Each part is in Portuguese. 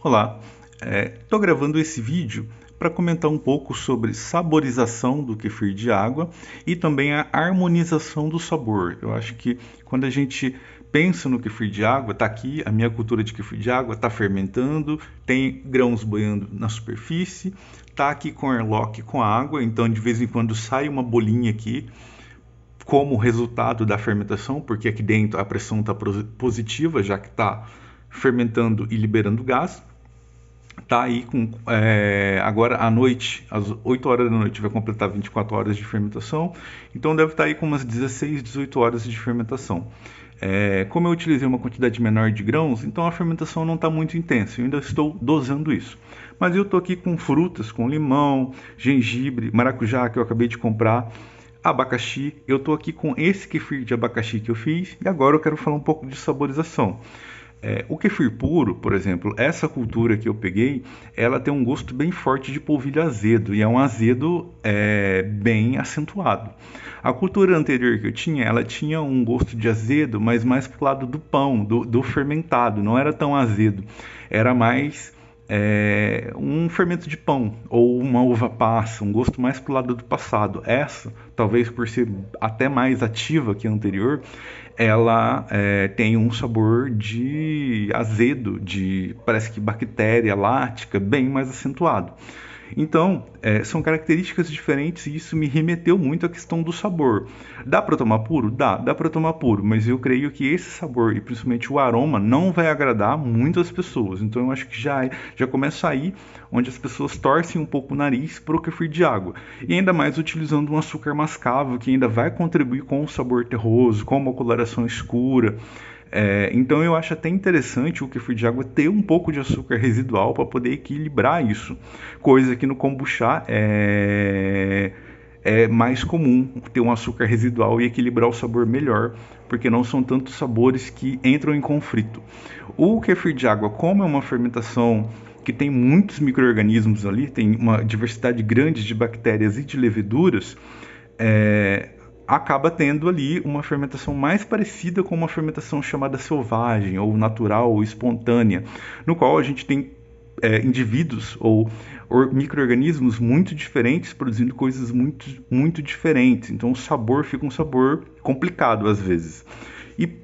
Olá, estou gravando esse vídeo para comentar um pouco sobre saborização do kefir de água e também a harmonização do sabor. Eu acho que quando a gente pensa no kefir de água, está aqui a minha cultura de kefir de água, está fermentando, tem grãos boiando na superfície, está aqui com airlock com água, então de vez em quando sai uma bolinha aqui como resultado da fermentação, porque aqui dentro a pressão está positiva, já que está fermentando e liberando gás. Tá aí com agora à noite, às 8 horas da noite, vai completar 24 horas de fermentação, então deve estar aí com umas 16, 18 horas de fermentação. Como eu utilizei uma quantidade menor de grãos, então a fermentação não está muito intensa, eu ainda estou dosando isso. Mas eu estou aqui com frutas, com limão, gengibre, maracujá que eu acabei de comprar, abacaxi. Eu estou aqui com esse kefir de abacaxi que eu fiz e agora eu quero falar um pouco de saborização. O kefir puro, por exemplo, essa cultura que eu peguei, ela tem um gosto bem forte de polvilho azedo, e é um azedo bem acentuado. A cultura anterior que eu tinha, ela tinha um gosto de azedo, mas mais pro lado do pão, do fermentado, não era tão azedo, era mais um fermento de pão ou uma uva passa, um gosto mais pro lado do passado. Essa, talvez por ser até mais ativa que a anterior, ela tem um sabor de azedo, de parece que bactéria lática, bem mais acentuado. Então, são características diferentes e isso me remeteu muito à questão do sabor. Dá para tomar puro? Dá para tomar puro, mas eu creio que esse sabor e principalmente o aroma não vai agradar muitas pessoas. Então, eu acho que já começa aí onde as pessoas torcem um pouco o nariz para o kefir de água. E ainda mais utilizando um açúcar mascavo que ainda vai contribuir com o sabor terroso, com uma coloração escura. Então eu acho até interessante o kefir de água ter um pouco de açúcar residual para poder equilibrar isso, coisa que no kombucha é mais comum ter um açúcar residual e equilibrar o sabor melhor, porque não são tantos sabores que entram em conflito. O kefir de água, como é uma fermentação que tem muitos micro-organismos ali, tem uma diversidade grande de bactérias e de leveduras, acaba tendo ali uma fermentação mais parecida com uma fermentação chamada selvagem, ou natural, ou espontânea, no qual a gente tem indivíduos ou micro-organismos muito diferentes produzindo coisas muito, muito diferentes. Então o sabor fica um sabor complicado às vezes.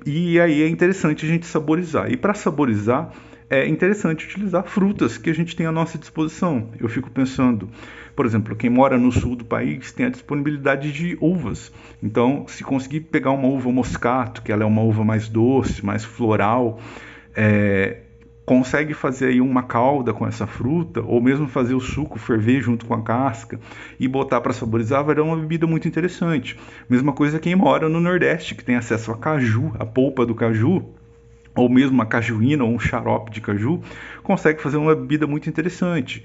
E aí é interessante a gente saborizar. E para saborizar, é interessante utilizar frutas que a gente tem à nossa disposição. Eu fico pensando, por exemplo, quem mora no sul do país tem a disponibilidade de uvas. Então, se conseguir pegar uma uva moscato, que ela é uma uva mais doce, mais floral, consegue fazer aí uma calda com essa fruta, ou mesmo fazer o suco ferver junto com a casca e botar para saborizar, vai dar uma bebida muito interessante. Mesma coisa quem mora no Nordeste, que tem acesso a caju, a polpa do caju, ou mesmo uma cajuína ou um xarope de caju, consegue fazer uma bebida muito interessante.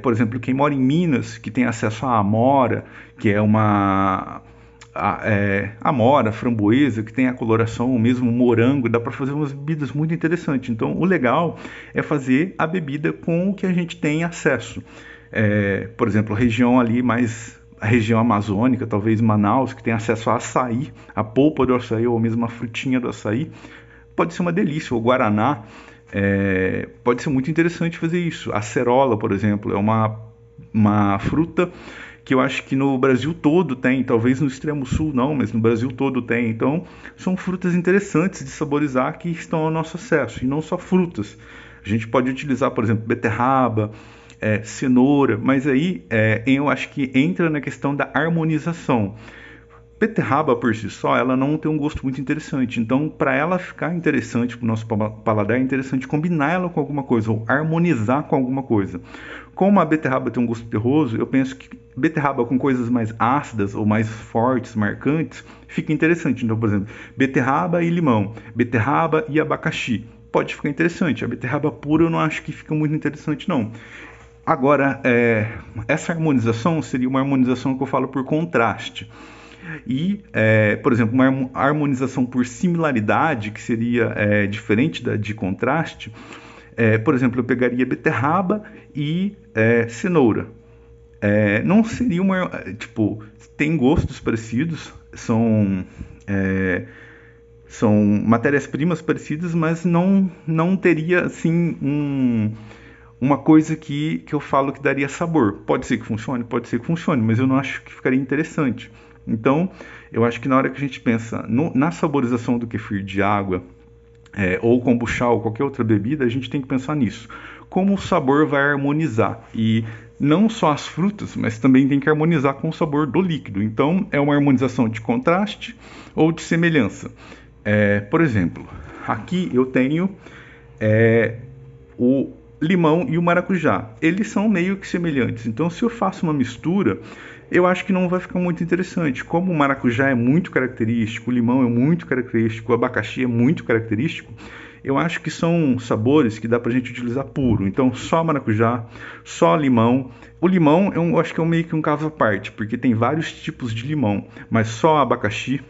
Por exemplo, quem mora em Minas, que tem acesso à amora, que é uma amora, framboesa, que tem a coloração, o mesmo morango, dá para fazer umas bebidas muito interessantes. Então, o legal é fazer a bebida com o que a gente tem acesso. Por exemplo, a região ali mais a região amazônica, talvez Manaus, que tem acesso a açaí, a polpa do açaí ou mesmo a frutinha do açaí, pode ser uma delícia. O guaraná pode ser muito interessante fazer isso. A acerola, por exemplo, é uma fruta que eu acho que no Brasil todo tem, talvez no extremo sul não, mas no Brasil todo tem. Então, são frutas interessantes de saborizar que estão ao nosso acesso, e não só frutas. A gente pode utilizar, por exemplo, beterraba, cenoura, mas aí eu acho que entra na questão da harmonização. Beterraba por si só, ela não tem um gosto muito interessante. Então, para ela ficar interessante para o nosso paladar, é interessante combinar ela com alguma coisa ou harmonizar com alguma coisa. Como a beterraba tem um gosto terroso, eu penso que beterraba com coisas mais ácidas ou mais fortes, marcantes, fica interessante. Então, por exemplo, beterraba e limão, beterraba e abacaxi, pode ficar interessante. A beterraba pura eu não acho que fica muito interessante, não. Agora, essa harmonização seria uma harmonização que eu falo por contraste. E, por exemplo, uma harmonização por similaridade, que seria diferente de contraste, por exemplo, eu pegaria beterraba e cenoura. Não seria uma... Tipo, tem gostos parecidos, são matérias-primas parecidas, mas não teria assim uma coisa que eu falo que daria sabor. Pode ser que funcione, mas eu não acho que ficaria interessante. Então, eu acho que na hora que a gente pensa na saborização do kefir de água, ou kombucha ou qualquer outra bebida, a gente tem que pensar nisso. Como o sabor vai harmonizar. E não só as frutas, mas também tem que harmonizar com o sabor do líquido. Então, é uma harmonização de contraste ou de semelhança. Por exemplo, aqui eu tenho o limão e o maracujá. Eles são meio que semelhantes. Então, se eu faço uma mistura, eu acho que não vai ficar muito interessante. Como o maracujá é muito característico, o limão é muito característico, o abacaxi é muito característico, eu acho que são sabores que dá pra gente utilizar puro. Então, só maracujá, só limão. O limão, eu acho que é meio que um caso à parte, porque tem vários tipos de limão, mas só abacaxi.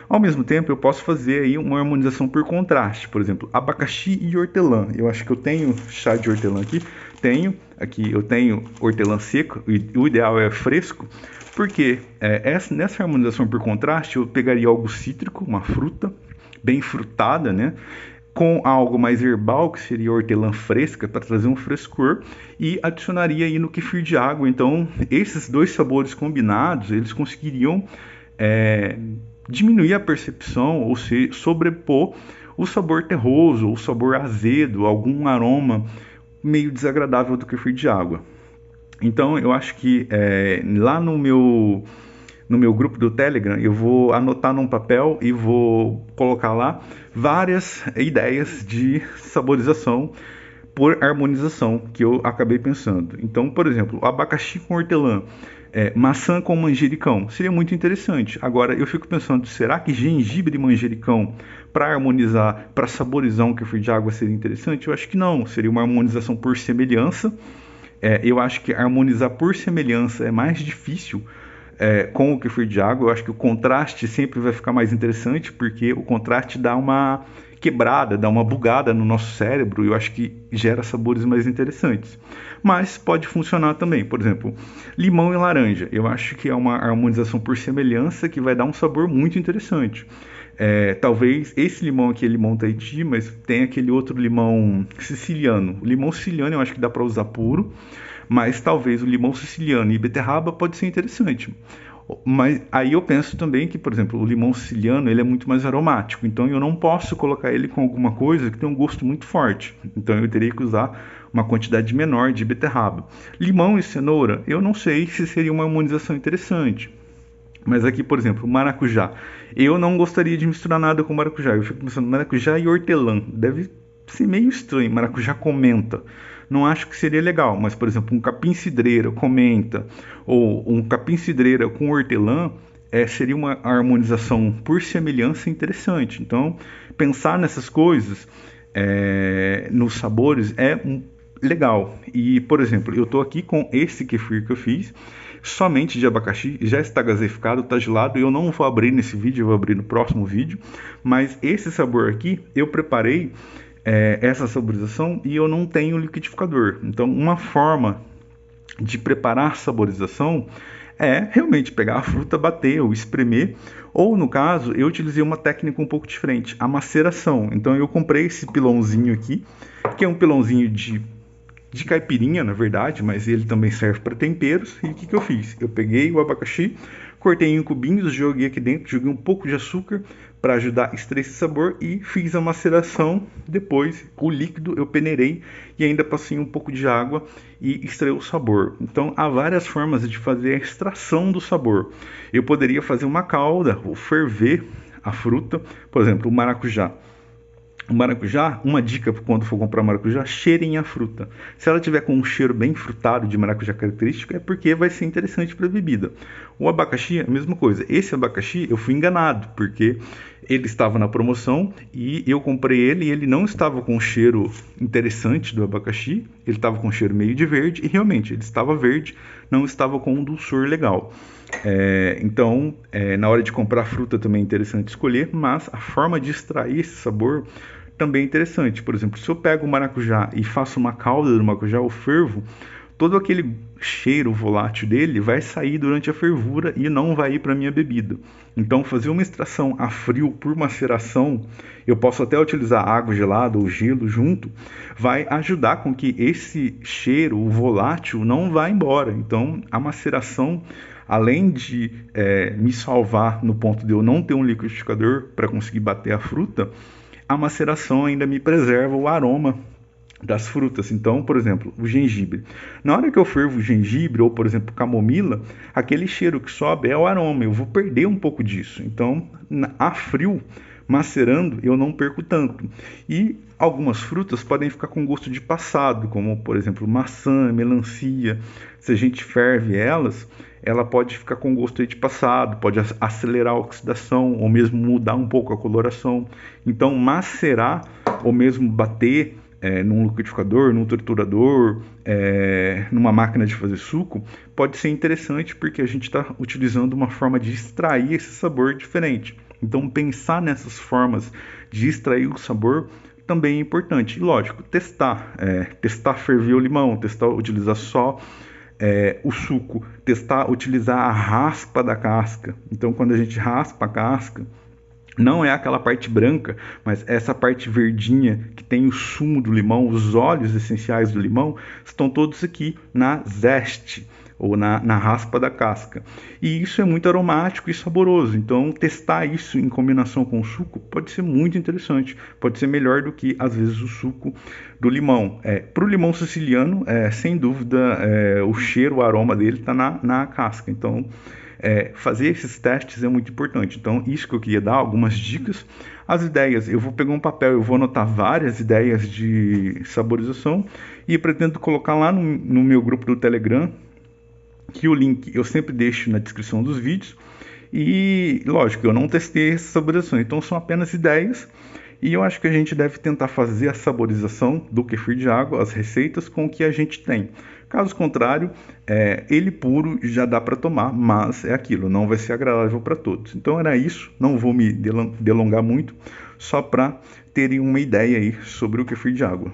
Ao mesmo tempo, eu posso fazer aí uma harmonização por contraste. Por exemplo, abacaxi e hortelã. Eu acho que eu tenho chá de hortelã aqui. Aqui eu tenho hortelã seco, e o ideal é fresco, porque nessa harmonização por contraste, eu pegaria algo cítrico, uma fruta, bem frutada, né? Com algo mais herbal, que seria hortelã fresca, para trazer um frescor, e adicionaria aí no kefir de água. Então, esses dois sabores combinados, eles conseguiriam diminuir a percepção, ou se sobrepor o sabor terroso, o sabor azedo, algum aroma meio desagradável do kefir de água. Então, eu acho que lá no meu grupo do Telegram, eu vou anotar num papel e vou colocar lá várias ideias de saborização por harmonização que eu acabei pensando. Então, por exemplo, abacaxi com hortelã, maçã com manjericão, seria muito interessante. Agora, eu fico pensando, será que gengibre e manjericão para harmonizar, para saborizar um kefir de água seria interessante? Eu acho que não, seria uma harmonização por semelhança. Eu acho que harmonizar por semelhança é mais difícil com o kefir de água. Eu acho que o contraste sempre vai ficar mais interessante, porque o contraste dá uma quebrada, dá uma bugada no nosso cérebro, e eu acho que gera sabores mais interessantes. Mas pode funcionar também. Por exemplo, limão e laranja. Eu acho que é uma harmonização por semelhança que vai dar um sabor muito interessante. Talvez esse limão aqui é limão Tahiti, mas tem aquele outro limão siciliano. O limão siciliano eu acho que dá para usar puro, mas talvez o limão siciliano e beterraba pode ser interessante. Mas aí eu penso também que, por exemplo, o limão siciliano ele é muito mais aromático, então eu não posso colocar ele com alguma coisa que tem um gosto muito forte. Então eu teria que usar uma quantidade menor de beterraba. Limão e cenoura, eu não sei se seria uma harmonização interessante. Mas aqui, por exemplo, maracujá. Eu não gostaria de misturar nada com maracujá. Eu fico pensando, maracujá e hortelã. Deve ser meio estranho. Maracujá com menta. Não acho que seria legal. Mas, por exemplo, um capim-cidreira com menta ou um capim-cidreira com hortelã seria uma harmonização por semelhança interessante. Então, pensar nessas coisas, nos sabores, legal. E, por exemplo, eu estou aqui com esse kefir que eu fiz, somente de abacaxi, já está gaseificado, está gelado, eu não vou abrir nesse vídeo, eu vou abrir no próximo vídeo, mas esse sabor aqui, eu preparei essa saborização e eu não tenho liquidificador. Então, uma forma de preparar saborização é realmente pegar a fruta, bater ou espremer, ou no caso, eu utilizei uma técnica um pouco diferente, a maceração. Então, eu comprei esse pilãozinho aqui, que é um pilãozinho de caipirinha, na verdade, mas ele também serve para temperos. E o que eu fiz? Eu peguei o abacaxi, cortei em cubinhos, joguei aqui dentro, joguei um pouco de açúcar para ajudar a extrair esse sabor e fiz a maceração. Depois, o líquido eu peneirei e ainda passei um pouco de água e extraí o sabor. Então, há várias formas de fazer a extração do sabor. Eu poderia fazer uma calda ou ferver a fruta, por exemplo, o maracujá. O maracujá, uma dica quando for comprar maracujá, cheirem a fruta. Se ela tiver com um cheiro bem frutado de maracujá característico, é porque vai ser interessante para a bebida. O abacaxi, a mesma coisa. Esse abacaxi eu fui enganado, porque ele estava na promoção e eu comprei ele e ele não estava com um cheiro interessante do abacaxi, ele estava com um cheiro meio de verde e realmente ele estava verde, não estava com um dulçor legal. Então, na hora de comprar fruta também é interessante escolher, mas a forma de extrair esse sabor também é interessante. Por exemplo, se eu pego o maracujá e faço uma calda do maracujá, eu fervo, todo aquele cheiro volátil dele vai sair durante a fervura e não vai ir para a minha bebida. Então, fazer uma extração a frio por maceração, eu posso até utilizar água gelada ou gelo junto, vai ajudar com que esse cheiro, o volátil, não vá embora. Então, a maceração, além de me salvar no ponto de eu não ter um liquidificador para conseguir bater a fruta, a maceração ainda me preserva o aroma das frutas. Então, por exemplo, o gengibre. Na hora que eu fervo o gengibre ou, por exemplo, camomila, aquele cheiro que sobe é o aroma. Eu vou perder um pouco disso. Então, a frio, macerando, eu não perco tanto. E algumas frutas podem ficar com gosto de passado, como, por exemplo, maçã, melancia. Se a gente ferve elas, ela pode ficar com gosto de passado, pode acelerar a oxidação ou mesmo mudar um pouco a coloração. Então, macerar ou mesmo bater num liquidificador, num triturador, numa máquina de fazer suco, pode ser interessante porque a gente está utilizando uma forma de extrair esse sabor diferente. Então, pensar nessas formas de extrair o sabor também é importante. E, lógico, testar. Testar ferver o limão, testar utilizar só o suco, testar utilizar a raspa da casca. Então, quando a gente raspa a casca, não é aquela parte branca, mas essa parte verdinha que tem o sumo do limão, os óleos essenciais do limão, estão todos aqui na zeste ou na raspa da casca. E isso é muito aromático e saboroso. Então, testar isso em combinação com o suco pode ser muito interessante. Pode ser melhor do que, às vezes, o suco do limão. Para o limão siciliano, sem dúvida, o cheiro, o aroma dele está na casca. Então, fazer esses testes é muito importante. Então, isso que eu queria dar, algumas dicas. As ideias, eu vou pegar um papel, eu vou anotar várias ideias de saborização e pretendo colocar lá no meu grupo do Telegram, que o link eu sempre deixo na descrição dos vídeos. E, lógico, eu não testei essa saborização, então são apenas ideias. E eu acho que a gente deve tentar fazer a saborização do kefir de água, as receitas, com o que a gente tem. Caso contrário, ele puro já dá para tomar, mas é aquilo, não vai ser agradável para todos. Então era isso, não vou me delongar muito, só para terem uma ideia aí sobre o kefir de água.